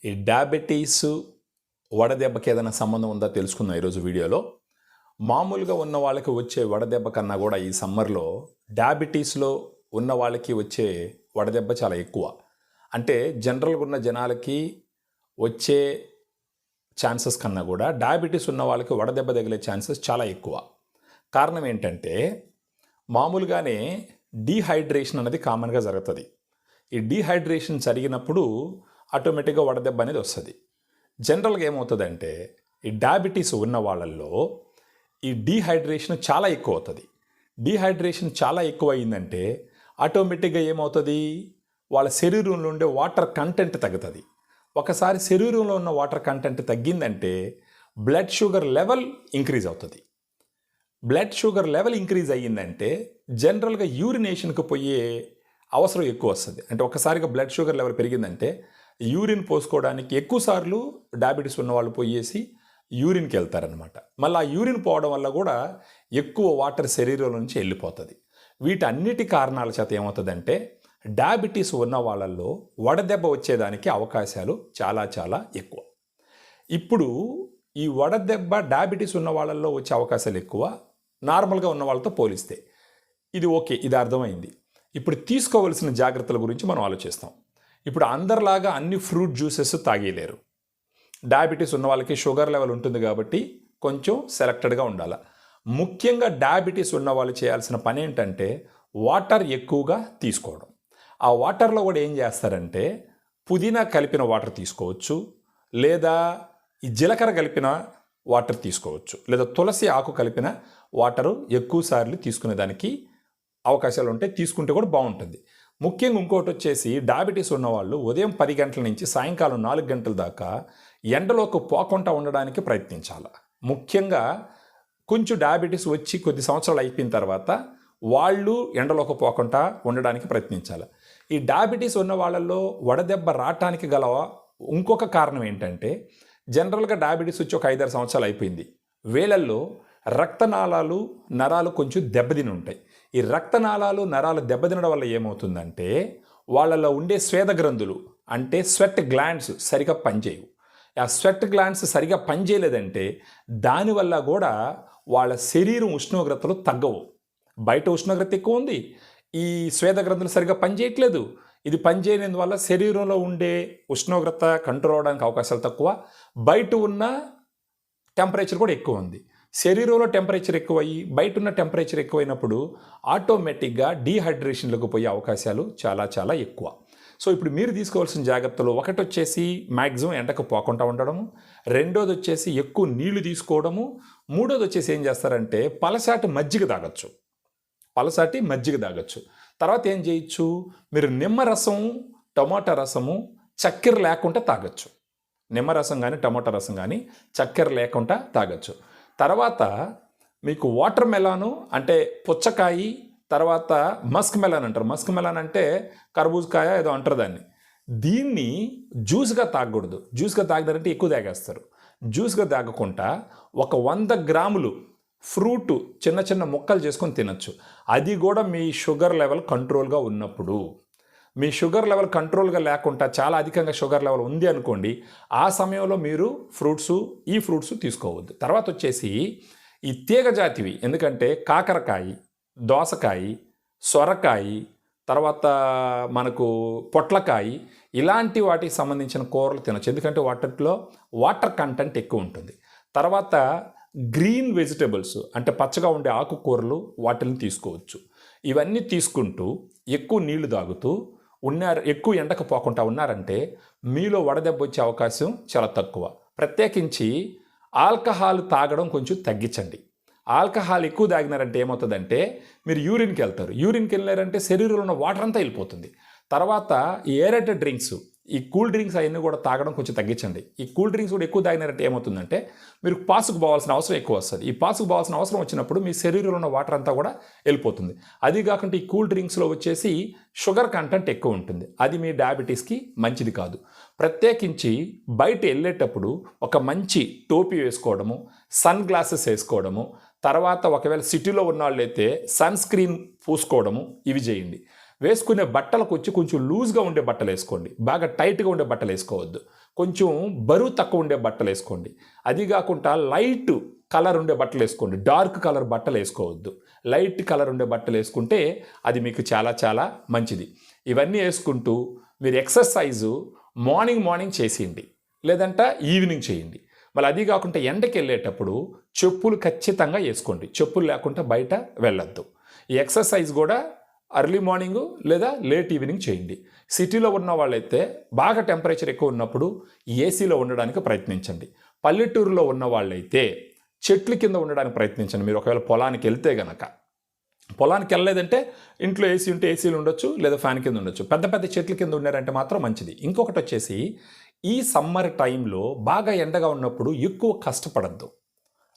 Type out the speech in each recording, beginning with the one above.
ఈ డయాబెటీస్ వడదెబ్బకి ఏదైనా సంబంధం ఉందా తెలుసుకుందాం ఈరోజు వీడియోలో. మామూలుగా ఉన్న వాళ్ళకి వచ్చే వడదెబ్బ కన్నా కూడా ఈ సమ్మర్లో డయాబెటీస్లో ఉన్న వాళ్ళకి వచ్చే వడదెబ్బ చాలా ఎక్కువ. అంటే జనరల్గా ఉన్న జనాలకి వచ్చే ఛాన్సెస్ కన్నా కూడా డయాబెటీస్ ఉన్న వాళ్ళకి వడదెబ్బ తగిలే ఛాన్సెస్ చాలా ఎక్కువ. కారణం ఏంటంటే మామూలుగానే డీహైడ్రేషన్ అనేది కామన్గా జరుగుతుంది. ఈ డీహైడ్రేషన్ జరిగినప్పుడు ఆటోమేటిక్గా వడదెబ్బ అనేది వస్తుంది. జనరల్గా ఏమవుతుందంటే ఈ డయాబెటీస్ ఉన్న వాళ్ళల్లో ఈ డీహైడ్రేషన్ చాలా ఎక్కువ అవుతుంది. డీహైడ్రేషన్ చాలా ఎక్కువ అయిందంటే ఆటోమేటిక్గా ఏమవుతుంది, వాళ్ళ శరీరంలో ఉండే వాటర్ కంటెంట్ తగ్గుతుంది. ఒకసారి శరీరంలో ఉన్న వాటర్ కంటెంట్ తగ్గిందంటే బ్లడ్ షుగర్ లెవెల్ ఇంక్రీజ్ అవుతుంది. బ్లడ్ షుగర్ లెవెల్ ఇంక్రీజ్ అయ్యిందంటే జనరల్గా యూరినేషన్కి పోయే అవసరం ఎక్కువ వస్తుంది. అంటే ఒకసారిగా బ్లడ్ షుగర్ లెవెల్ పెరిగిందంటే యూరిన్ పోసుకోవడానికి ఎక్కువసార్లు డయాబెటీస్ ఉన్నవాళ్ళు పోయేసి యూరిన్కి వెళ్తారనమాట. మళ్ళీ ఆ యూరిన్ పోవడం వల్ల కూడా ఎక్కువ వాటర్ శరీరం నుంచి వెళ్ళిపోతుంది. వీటన్నిటి కారణాల చేత ఏమవుతుందంటే డయాబెటీస్ ఉన్న వాళ్ళల్లో వడదెబ్బ వచ్చేదానికి అవకాశాలు చాలా చాలా ఎక్కువ. ఇప్పుడు ఈ వడదెబ్బ డయాబెటీస్ ఉన్న వాళ్ళల్లో వచ్చే అవకాశాలు ఎక్కువ నార్మల్గా ఉన్న వాళ్ళతో పోలిస్తే. ఇది ఓకే, ఇది అర్థమైంది. ఇప్పుడు తీసుకోవలసిన జాగ్రత్తల గురించి మనం ఆలోచిస్తాం. ఇప్పుడు అందరిలాగా అన్ని ఫ్రూట్ జ్యూసెస్ తాగేయలేరు. డయాబెటీస్ ఉన్న వాళ్ళకి షుగర్ లెవెల్ ఉంటుంది కాబట్టి కొంచెం సెలెక్టెడ్గా ఉండాలి. ముఖ్యంగా డయాబెటీస్ ఉన్న వాళ్ళు చేయాల్సిన పని ఏంటంటే వాటర్ ఎక్కువగా తీసుకోవడం. ఆ వాటర్లో కూడా ఏం చేస్తారంటే పుదీనా కలిపిన వాటర్ తీసుకోవచ్చు, లేదా ఈ జీలకర్ర కలిపిన వాటర్ తీసుకోవచ్చు, లేదా తులసి ఆకు కలిపిన వాటరు ఎక్కువ సార్లు తీసుకునేదానికి అవకాశాలు ఉంటాయి. తీసుకుంటే కూడా బాగుంటుంది. ముఖ్యంగా ఇంకోటి వచ్చేసి డయాబెటీస్ ఉన్నవాళ్ళు ఉదయం 10 గంటల నుంచి సాయంకాలం 4 గంటల దాకా ఎండలోకి పోకుండా ఉండడానికి ప్రయత్నించాలి. ముఖ్యంగా కొంచెం డయాబెటీస్ వచ్చి కొద్ది సంవత్సరాలు అయిపోయిన తర్వాత వాళ్ళు ఎండలోకి పోకుండా ఉండడానికి ప్రయత్నించాలి. ఈ డయాబెటీస్ ఉన్న వాళ్ళల్లో వడదెబ్బ రావటానికి గల ఇంకొక కారణం ఏంటంటే జనరల్గా డయాబెటీస్ వచ్చి ఒక 5-6 సంవత్సరాలు అయిపోయింది. వేళల్లో రక్తనాళాలు నరాలు కొంచెం దెబ్బతిని ఉంటాయి. ఈ రక్తనాళాలు నరాలు దెబ్బతినడం వల్ల ఏమవుతుందంటే వాళ్ళలో ఉండే స్వేద గ్రంథులు అంటే స్వెట్ గ్లాండ్స్ సరిగా పనిచేయవు. ఆ స్వెట్ గ్లాండ్స్ సరిగా పనిచేయలేదంటే దానివల్ల కూడా వాళ్ళ శరీరం ఉష్ణోగ్రతలు తగ్గవు. బయట ఉష్ణోగ్రత ఎక్కువ ఉంది, ఈ స్వేద గ్రంథులు సరిగా పనిచేయట్లేదు. ఇది పనిచేయనందువల్ల శరీరంలో ఉండే ఉష్ణోగ్రత కంట్రోల్ అవడానికి అవకాశాలు తక్కువ. బయట ఉన్న టెంపరేచర్ కూడా ఎక్కువ ఉంది. శరీరంలో టెంపరేచర్ ఎక్కువయ్యి బయట ఉన్న టెంపరేచర్ ఎక్కువైనప్పుడు ఆటోమేటిక్గా డీహైడ్రేషన్లకు పోయే అవకాశాలు చాలా చాలా ఎక్కువ. సో ఇప్పుడు మీరు తీసుకోవాల్సిన జాగ్రత్తలు ఒకటి వచ్చేసి మ్యాక్సిమం ఎండకు పోకుండా ఉండడము, రెండోది వచ్చేసి ఎక్కువ నీళ్లు తీసుకోవడము, మూడోది వచ్చేసి ఏం చేస్తారంటే పలసాటి మజ్జిగ తాగొచ్చు. తర్వాత ఏం చేయొచ్చు, మీరు నిమ్మరసం టమాటా రసము చక్కెర లేకుండా తాగొచ్చు. నిమ్మరసం కానీ టమాటా రసం కానీ చక్కెర లేకుండా తాగొచ్చు. తర్వాత మీకు వాటర్ మెలాను అంటే పుచ్చకాయ, తర్వాత మస్క్ మెలాన్ అంటారు. మస్క్ మెలాన్ అంటే కర్బూజకాయ ఏదో అంటారు దాన్ని. దీన్ని జ్యూస్గా తాగకూడదు. జ్యూస్గా తాగదారంటే ఎక్కువ తాగేస్తారు. జ్యూస్గా తాగకుండా ఒక 100 గ్రాములు ఫ్రూట్ చిన్న చిన్న ముక్కలు చేసుకొని తినచ్చు. అది కూడా మీ షుగర్ లెవెల్ కంట్రోల్గా ఉన్నప్పుడు. మీ షుగర్ లెవెల్ కంట్రోల్గా లేకుండా చాలా అధికంగా షుగర్ లెవెల్ ఉంది అనుకోండి, ఆ సమయంలో మీరు ఈ ఫ్రూట్స్ తీసుకోవద్దు. తర్వాత వచ్చేసి ఈ తీగ జాతివి, ఎందుకంటే కాకరకాయ, దోసకాయ, సొరకాయ, తర్వాత మనకు పొట్లకాయ, ఇలాంటి వాటికి సంబంధించిన కూరలు తినచ్చు. ఎందుకంటే వాటిలో వాటర్ కంటెంట్ ఎక్కువ ఉంటుంది. తర్వాత గ్రీన్ వెజిటబుల్స్ అంటే పచ్చగా ఉండే ఆకుకూరలు, వాటిని తీసుకోవచ్చు. ఇవన్నీ తీసుకుంటూ ఎక్కువ నీళ్లు తాగుతూ ఎక్కువ ఎండకు పోకుండా ఉన్నారంటే మీలో వడదెబ్బ వచ్చే అవకాశం చాలా తక్కువ. ప్రత్యేకించి ఆల్కహాల్ తాగడం కొంచెం తగ్గించండి. ఆల్కహాల్ ఎక్కువ తాగినారంటే ఏమవుతుందంటే మీరు యూరిన్కి వెళ్తారు. యూరిన్కి వెళ్ళారంటే శరీరంలో ఉన్న వాటర్ అంతా వెళ్ళిపోతుంది. తర్వాత ఈ ఏరేటెడ్ డ్రింక్స్, ఈ కూల్ డ్రింక్స్ అవన్నీ కూడా తాగడం కొంచెం తగ్గించండి. ఈ కూల్ డ్రింక్స్ కూడా ఎక్కువ తాగినారంటే ఏమవుతుందంటే మీరు పాసుకు పోవాల్సిన అవసరం ఎక్కువ వస్తుంది. ఈ పాసుకు పోవాల్సిన అవసరం వచ్చినప్పుడు మీ శరీరంలో ఉన్న వాటర్ అంతా కూడా వెళ్ళిపోతుంది. అది కాకుండా ఈ కూల్ డ్రింక్స్లో వచ్చేసి షుగర్ కంటెంట్ ఎక్కువ ఉంటుంది. అది మీ డయాబెటీస్కి మంచిది కాదు. ప్రత్యేకించి బయట వెళ్ళేటప్పుడు ఒక మంచి టోపీ వేసుకోవడము, సన్ గ్లాసెస్ వేసుకోవడము, తర్వాత ఒకవేళ సిటీలో ఉన్న వాళ్ళైతే సన్ స్క్రీన్ పూసుకోవడము, ఇవి చేయండి. వేసుకునే బట్టలకు వచ్చి కొంచెం లూజ్గా ఉండే బట్టలు వేసుకోండి, బాగా టైట్గా ఉండే బట్టలు వేసుకోవద్దు. కొంచెం బరువు తక్కువ ఉండే బట్టలు వేసుకోండి. అది కాకుండా లైట్ కలర్ ఉండే బట్టలు వేసుకోండి, డార్క్ కలర్ బట్టలు వేసుకోవద్దు. లైట్ కలర్ ఉండే బట్టలు వేసుకుంటే అది మీకు చాలా చాలా మంచిది. ఇవన్నీ వేసుకుంటూ మీరు ఎక్సర్సైజు మార్నింగ్ చేసేయండి, లేదంటే ఈవినింగ్ చేయండి. మళ్ళీ అది కాకుండా ఎండకి వెళ్ళేటప్పుడు చెప్పులు ఖచ్చితంగా వేసుకోండి, చెప్పులు లేకుండా బయట వెళ్ళొద్దు. ఈ ఎక్సర్సైజ్ కూడా అర్లీ మార్నింగు లేదా లేట్ ఈవినింగ్ చేయండి. సిటీలో ఉన్న వాళ్ళైతే బాగా టెంపరేచర్ ఎక్కువ ఉన్నప్పుడు ఏసీలో ఉండడానికి ప్రయత్నించండి. పల్లెటూరులో ఉన్న వాళ్ళైతే చెట్ల కింద ఉండడానికి ప్రయత్నించండి. మీరు ఒకవేళ పొలానికి వెళ్తే గనక, పొలానికి వెళ్ళలేదంటే ఇంట్లో ఏసీ ఉంటే ఏసీలు ఉండొచ్చు, లేదా ఫ్యాన్ కింద ఉండొచ్చు. పెద్ద పెద్ద చెట్ల కింద ఉన్నారంటే మాత్రం మంచిది. ఇంకొకటి వచ్చేసి ఈ సమ్మర్ టైంలో బాగా ఎండగా ఉన్నప్పుడు ఎక్కువ కష్టపడద్దు,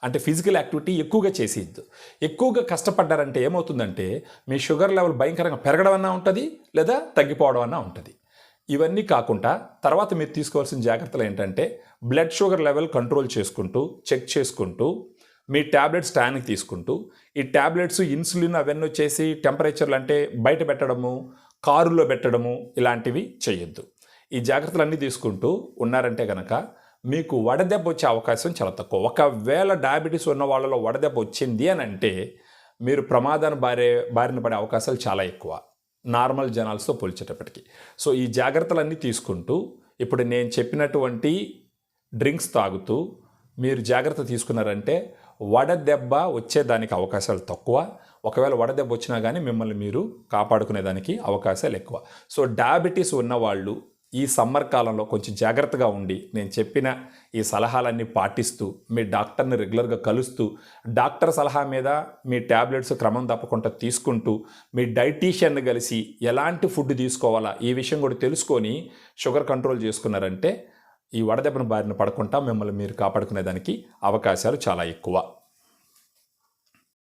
అంటే ఫిజికల్ యాక్టివిటీ ఎక్కువగా చేసేయద్దు. ఎక్కువగా కష్టపడ్డారంటే ఏమవుతుందంటే మీ షుగర్ లెవెల్ భయంకరంగా పెరగడం అన్నా ఉంటుంది, లేదా తగ్గిపోవడం అన్నా ఉంటుంది. ఇవన్నీ కాకుండా తర్వాత మీరు తీసుకోవాల్సిన జాగ్రత్తలు ఏంటంటే బ్లడ్ షుగర్ లెవెల్ కంట్రోల్ చేసుకుంటూ, చెక్ చేసుకుంటూ, మీ ట్యాబ్లెట్స్ టైంకి తీసుకుంటూ, ఈ ట్యాబ్లెట్స్ ఇన్సులిన్ అవన్నీ వచ్చేసి టెంపరేచర్లు అంటే బయట పెట్టడము, కారులో పెట్టడము ఇలాంటివి చేయొద్దు. ఈ జాగ్రత్తలన్నీ తీసుకుంటూ ఉన్నారంటే కనుక మీకు వడదెబ్బ వచ్చే అవకాశం చాలా తక్కువ. ఒకవేళ డయాబెటీస్ ఉన్న వాళ్ళలో వడదెబ్బ వచ్చింది అని అంటే మీరు ప్రమాదాన్ని బారిన పడే అవకాశాలు చాలా ఎక్కువ నార్మల్ జనాలతో పోల్చేటప్పటికి. సో ఈ జాగ్రత్తలన్నీ తీసుకుంటూ ఇప్పుడు నేను చెప్పినటువంటి డ్రింక్స్ తాగుతూ మీరు జాగ్రత్త తీసుకున్నారంటే వడదెబ్బ వచ్చేదానికి అవకాశాలు తక్కువ. ఒకవేళ వడదెబ్బ వచ్చినా కానీ మిమ్మల్ని మీరు కాపాడుకునేదానికి అవకాశాలు ఎక్కువ. సో డయాబెటీస్ ఉన్నవాళ్ళు ఈ సమ్మర్ కాలంలో కొంచెం జాగ్రత్తగా ఉండి నేను చెప్పిన ఈ సలహాలన్నీ పాటిస్తూ మీ డాక్టర్ని రెగ్యులర్గా కలుస్తూ డాక్టర్ సలహా మీద మీ ట్యాబ్లెట్స్ క్రమం తప్పకుండా తీసుకుంటూ మీ డైటీషియన్ని కలిసి ఎలాంటి ఫుడ్ తీసుకోవాలా ఈ విషయం కూడా తెలుసుకొని షుగర్ కంట్రోల్ చేసుకున్నారంటే ఈ వడదెబ్బను బారిన పడకుండా మిమ్మల్ని మీరు కాపాడుకునేదానికి అవకాశాలు చాలా ఎక్కువ.